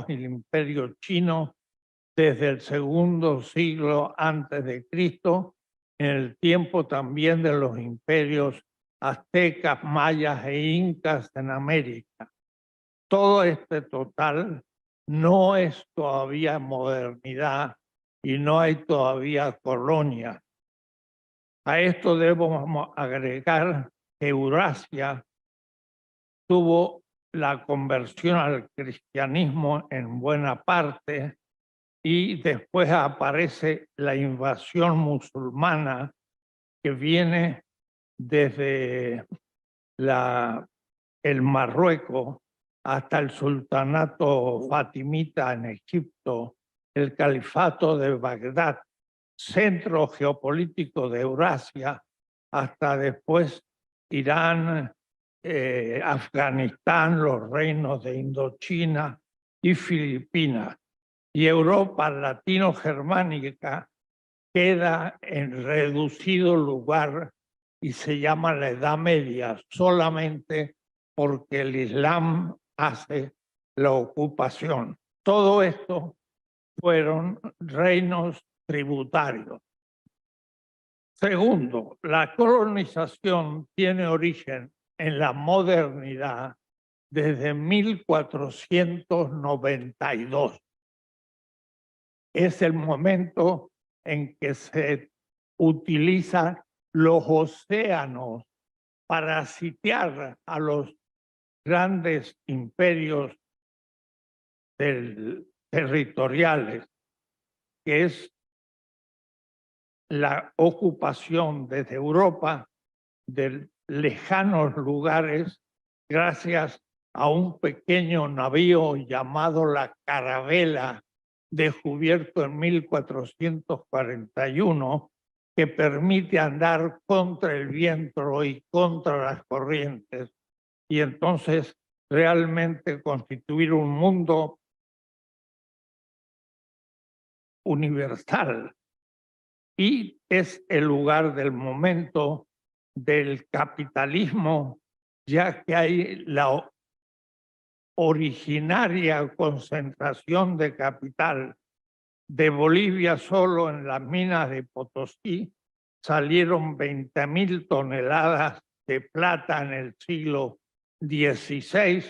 y el Imperio Chino desde el segundo siglo antes de Cristo, en el tiempo también de los imperios aztecas, mayas e incas en América. Todo este total no es todavía modernidad y no hay todavía colonia. A esto debemos agregar que Eurasia tuvo la conversión al cristianismo en buena parte y después aparece la invasión musulmana que viene desde el Marruecos hasta el sultanato fatimita en Egipto, el califato de Bagdad, centro geopolítico de Eurasia, hasta después Irán, Afganistán, los reinos de Indochina y Filipinas. Y Europa latino-germánica queda en reducido lugar y se llama la Edad Media solamente porque el Islam hace la ocupación. Todo esto fueron reinos tributarios. Segundo, la colonización tiene origen en la modernidad desde 1492. Es el momento en que se utilizan los océanos para sitiar a los grandes imperios territoriales, que es la ocupación desde Europa de lejanos lugares gracias a un pequeño navío llamado la Carabela, descubierto en 1441, que permite andar contra el viento y contra las corrientes, y entonces realmente constituir un mundo universal. Y es el lugar del momento del capitalismo, ya que hay la originaria concentración de capital. De Bolivia solo en las minas de Potosí salieron 20.000 toneladas de plata en el siglo XVI,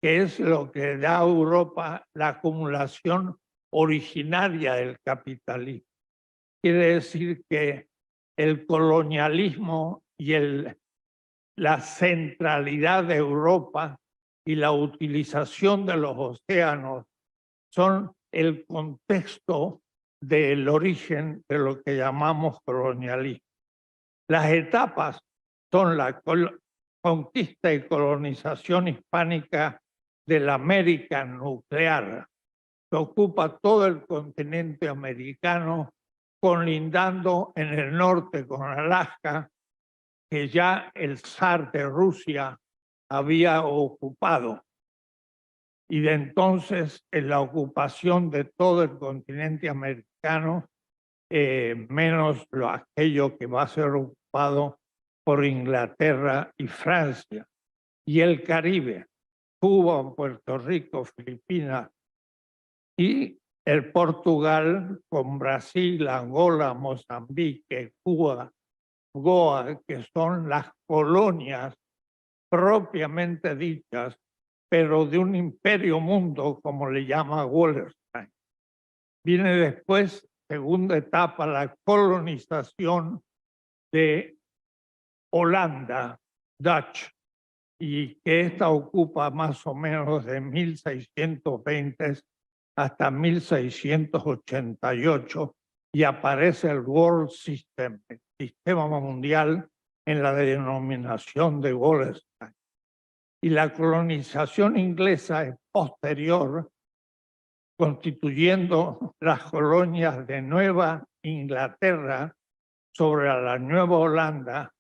que es lo que da a Europa la acumulación originaria del capitalismo. Quiere decir que el colonialismo y la centralidad de Europa y la utilización de los océanos son el contexto del origen de lo que llamamos colonialismo. Las etapas son la conquista y colonización hispánica de la América nuclear, que ocupa todo el continente americano, colindando en el norte con Alaska, que ya el zar de Rusia había ocupado. Y de entonces en la ocupación de todo el continente americano, menos aquello que va a ser ocupado por Inglaterra y Francia, y el Caribe, Cuba, Puerto Rico, Filipinas, y el Portugal con Brasil, Angola, Mozambique, Cuba, Goa, que son las colonias propiamente dichas, pero de un imperio mundo, como le llama Wallerstein. Viene después, segunda etapa, la colonización de Holanda, Dutch, y que esta ocupa más o menos de 1620 hasta 1688, y aparece el World System, el sistema mundial, en la denominación de Wallerstein. Y la colonización inglesa es posterior, constituyendo las colonias de Nueva Inglaterra sobre la Nueva Holanda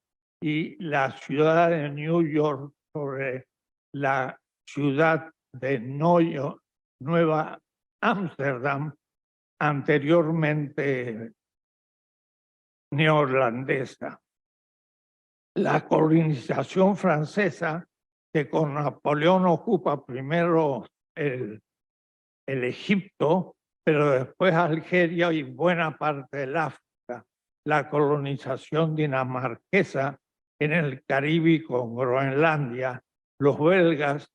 y la ciudad de New York sobre la ciudad de Nueva Ámsterdam, anteriormente neerlandesa. La colonización francesa, que con Napoleón ocupa primero el Egipto, pero después Algeria y buena parte del África, la colonización dinamarquesa en el Caribe con Groenlandia, los belgas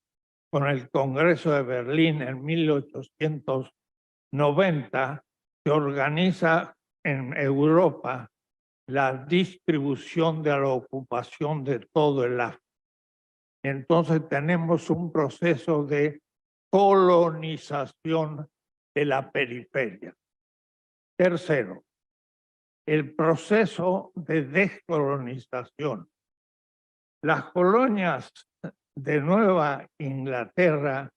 con el Congreso de Berlín en 1890, se organiza en Europa la distribución de la ocupación de todo el África. Entonces tenemos un proceso de colonización de la periferia. Tercero, el proceso de descolonización. Las colonias de Nueva Inglaterra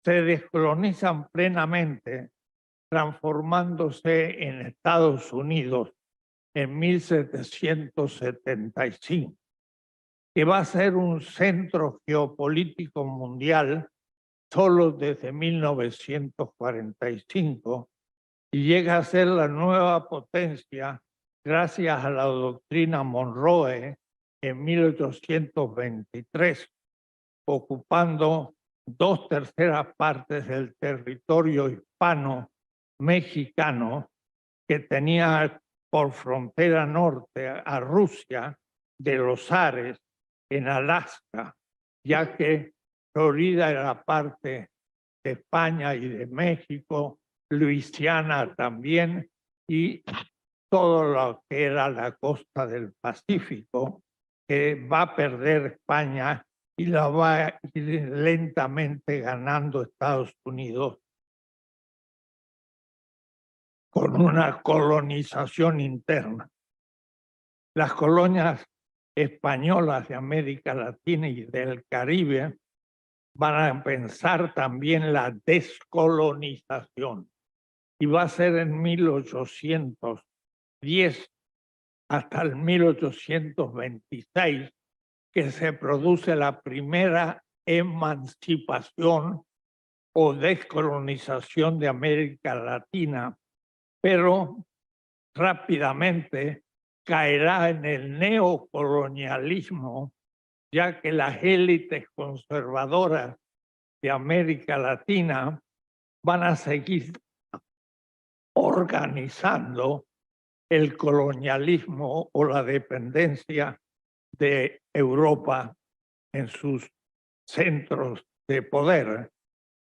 se descolonizan plenamente, transformándose en Estados Unidos en 1775, que va a ser un centro geopolítico mundial solo desde 1945 y llega a ser la nueva potencia gracias a la doctrina Monroe en 1823, ocupando 2/3 partes del territorio hispano-mexicano que tenía por frontera norte a Rusia, de los Ares, en Alaska, ya que Florida era parte de España y de México, Luisiana también, y todo lo que era la costa del Pacífico, que va a perder España y la va a ir lentamente ganando Estados Unidos con una colonización interna. Las colonias españolas de América Latina y del Caribe van a pensar también la descolonización y va a ser en 1810 hasta el 1826 que se produce la primera emancipación o descolonización de América Latina, pero rápidamente caerá en el neocolonialismo, ya que las élites conservadoras de América Latina van a seguir organizando el colonialismo o la dependencia de Europa en sus centros de poder,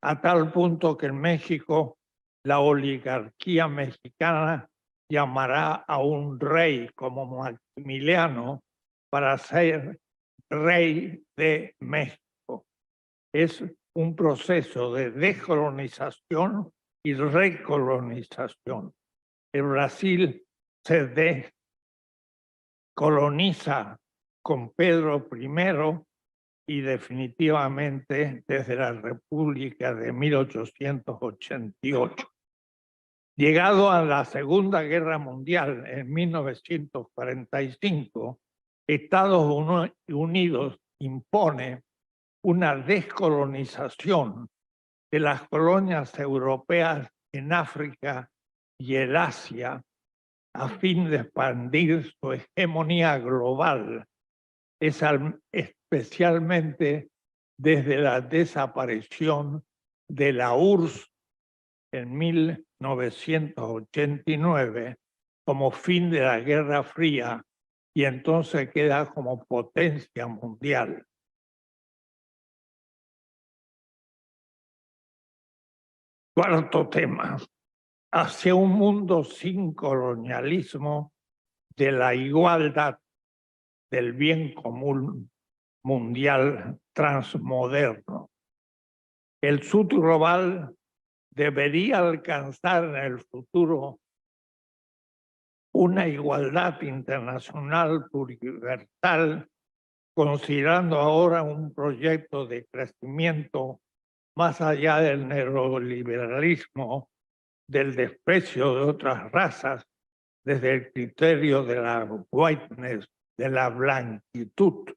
a tal punto que en México la oligarquía mexicana llamará a un rey como Maximiliano para ser rey de México. Es un proceso de descolonización y recolonización. El Brasil se descoloniza con Pedro I y definitivamente desde la República de 1888. Llegado a la Segunda Guerra Mundial en 1945, Estados Unidos impone una descolonización de las colonias europeas en África y el Asia a fin de expandir su hegemonía global, especialmente desde la desaparición de la URSS en 1989 como fin de la Guerra Fría y entonces queda como potencia mundial. Cuarto tema, hacia un mundo sin colonialismo, de la igualdad del bien común mundial transmoderno. El sur global debería alcanzar en el futuro una igualdad internacional pluriversal, considerando ahora un proyecto de crecimiento más allá del neoliberalismo, del desprecio de otras razas, desde el criterio de la whiteness, de la blanquitud,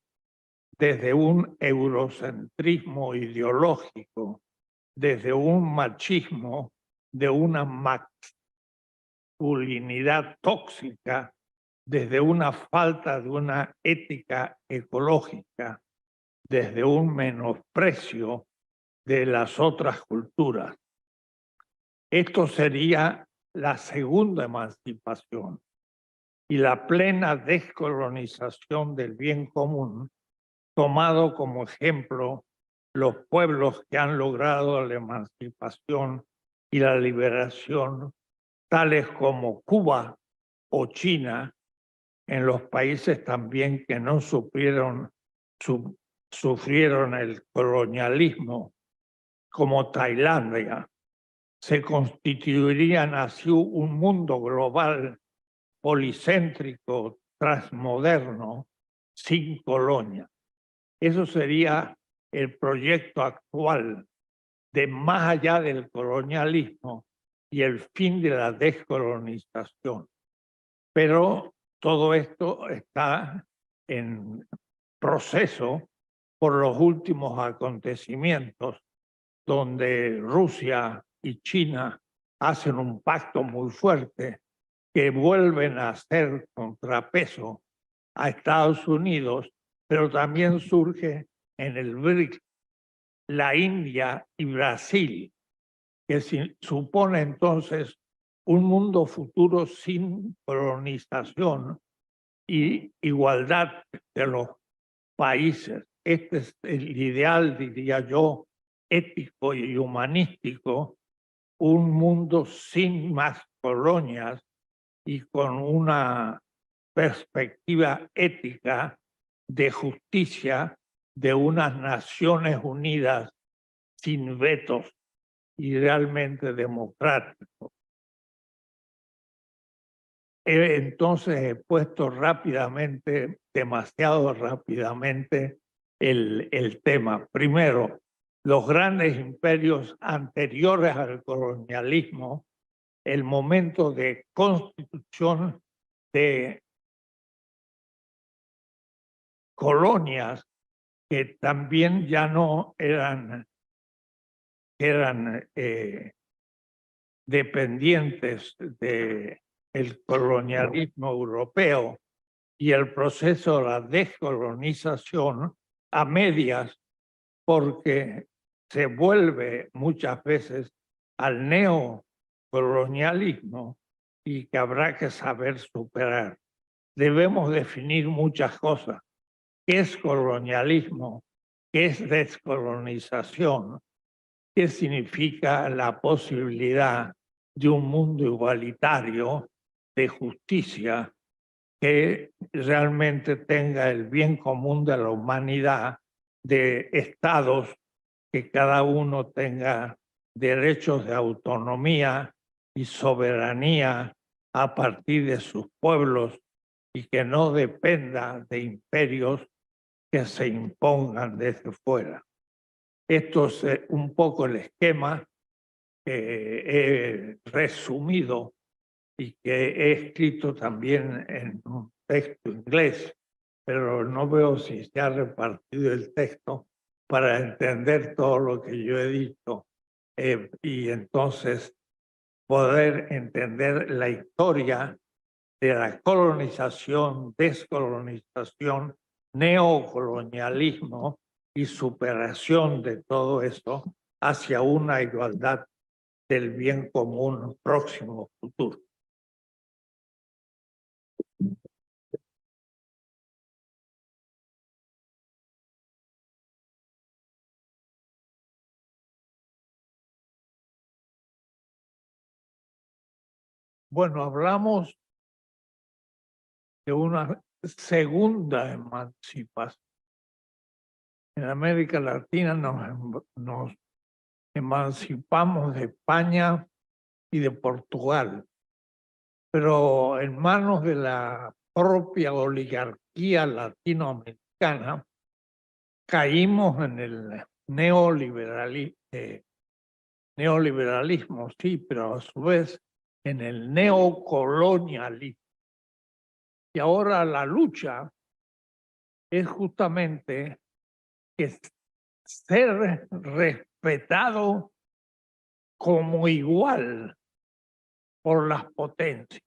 desde un eurocentrismo ideológico, desde un machismo, de una masculinidad tóxica, desde una falta de una ética ecológica, desde un menosprecio de las otras culturas. Esto sería la segunda emancipación y la plena descolonización del bien común, tomado como ejemplo los pueblos que han logrado la emancipación y la liberación, tales como Cuba o China, en los países también que no sufrieron el colonialismo, como Tailandia. Se constituirían así un mundo global policéntrico, transmoderno, sin colonia. Eso sería el proyecto actual de más allá del colonialismo y el fin de la descolonización. Pero todo esto está en proceso por los últimos acontecimientos, donde Rusia y China hacen un pacto muy fuerte que vuelven a hacer contrapeso a Estados Unidos, pero también surge en el BRICS la India y Brasil, que supone entonces un mundo futuro sin colonización y igualdad de los países. Este es el ideal, diría yo, ético y humanístico, un mundo sin más colonias y con una perspectiva ética de justicia de unas Naciones Unidas sin vetos y realmente democráticos. Entonces he puesto rápidamente, demasiado rápidamente, el tema. Primero, los grandes imperios anteriores al colonialismo, el momento de constitución de colonias que también ya no eran dependientes del colonialismo europeo y el proceso de la descolonización a medias, porque se vuelve muchas veces al neocolonialismo y que habrá que saber superar. Debemos definir muchas cosas. ¿Qué es colonialismo? ¿Qué es descolonización? ¿Qué significa la posibilidad de un mundo igualitario, de justicia, que realmente tenga el bien común de la humanidad, de estados que cada uno tenga derechos de autonomía y soberanía a partir de sus pueblos y que no dependa de imperios que se impongan desde fuera? Esto es un poco el esquema que he resumido y que he escrito también en un texto inglés, pero no veo si se ha repartido el texto para entender todo lo que yo he dicho y entonces poder entender la historia de la colonización, descolonización, neocolonialismo y superación de todo esto hacia una igualdad del bien común próximo futuro. Bueno, hablamos de una segunda emancipación. En América Latina nos emancipamos de España y de Portugal, pero en manos de la propia oligarquía latinoamericana caímos en el neoliberalismo, sí, pero a su vez en el neocolonialismo. Y ahora la lucha es justamente que ser respetado como igual por las potencias.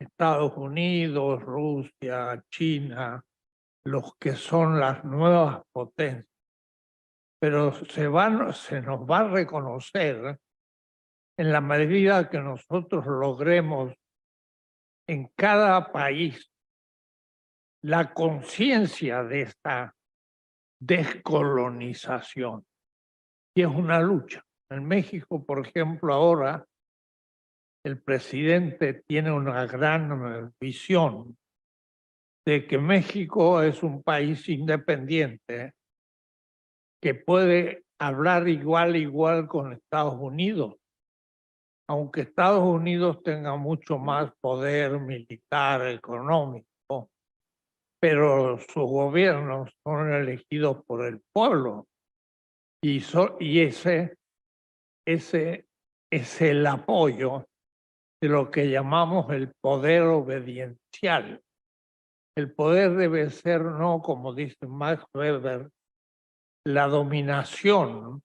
Estados Unidos, Rusia, China, los que son las nuevas potencias. Pero se nos va a reconocer en la medida que nosotros logremos en cada país la conciencia de esta descolonización, y es una lucha. En México, por ejemplo, ahora el presidente tiene una gran visión de que México es un país independiente que puede hablar igual con Estados Unidos, aunque Estados Unidos tenga mucho más poder militar, económico, pero sus gobiernos son elegidos por el pueblo y ese es el apoyo de lo que llamamos el poder obediencial. El poder debe ser, no como dice Max Weber, la dominación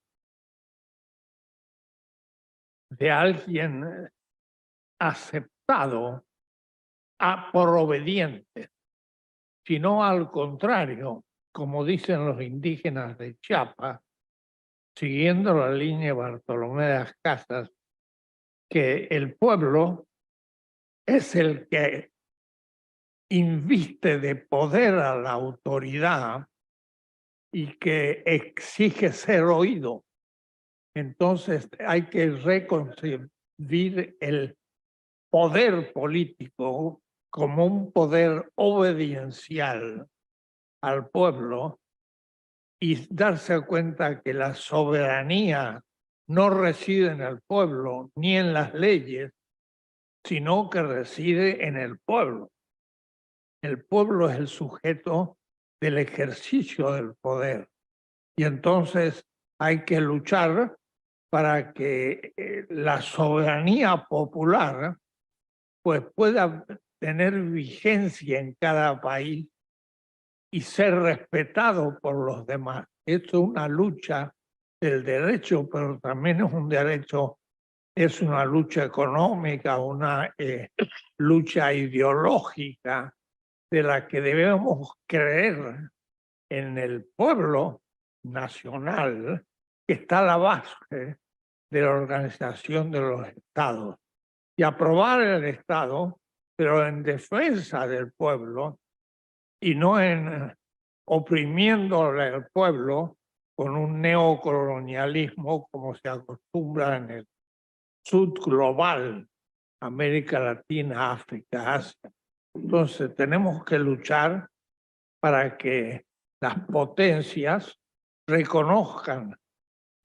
de alguien aceptado por obediente, sino al contrario, como dicen los indígenas de Chiapas, siguiendo la línea de Bartolomé de las Casas, que el pueblo es el que inviste de poder a la autoridad y que exige ser oído. Entonces hay que reconcebir el poder político como un poder obediencial al pueblo y darse cuenta que la soberanía no reside en el pueblo ni en las leyes, sino que reside en el pueblo. El pueblo es el sujeto del ejercicio del poder. Y entonces hay que luchar para que la soberanía popular pues pueda tener vigencia en cada país y ser respetado por los demás. Esto es una lucha del derecho, pero también es un derecho, es una lucha económica, una lucha ideológica de la que debemos creer en el pueblo nacional, que está a la base de la organización de los estados. Y aprobar el Estado, pero en defensa del pueblo y no en oprimiendo al pueblo con un neocolonialismo como se acostumbra en el sur global, América Latina, África, Asia. Entonces tenemos que luchar para que las potencias reconozcan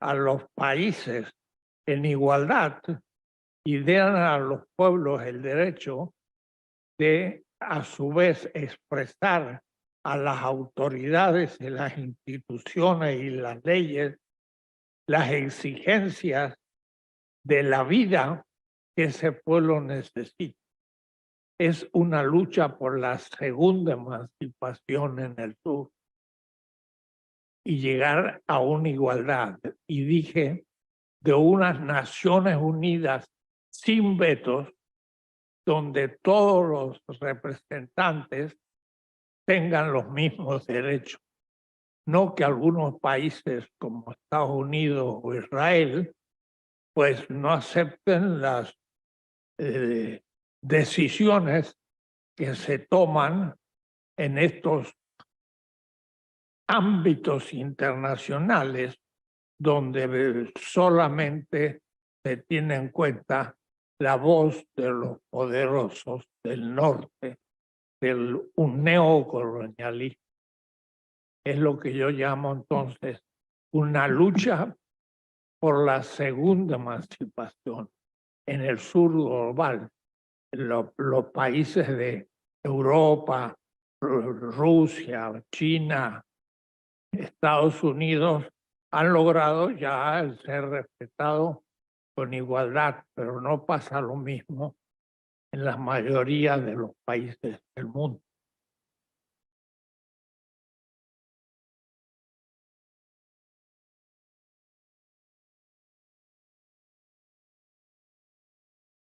a los países en igualdad y den a los pueblos el derecho de, a su vez, expresar a las autoridades de las instituciones y las leyes las exigencias de la vida que ese pueblo necesita. Es una lucha por la segunda emancipación en el sur y llegar a una igualdad. Y dije, de unas Naciones Unidas sin vetos, donde todos los representantes tengan los mismos derechos. No que algunos países como Estados Unidos o Israel pues no acepten las decisiones que se toman en estos ámbitos internacionales donde solamente se tiene en cuenta la voz de los poderosos del norte, un neocolonialismo. Es lo que yo llamo entonces una lucha por la segunda emancipación en el sur global. Los países de Europa, Rusia, China, Estados Unidos han logrado ya el ser respetados con igualdad, pero no pasa lo mismo en la mayoría de los países del mundo.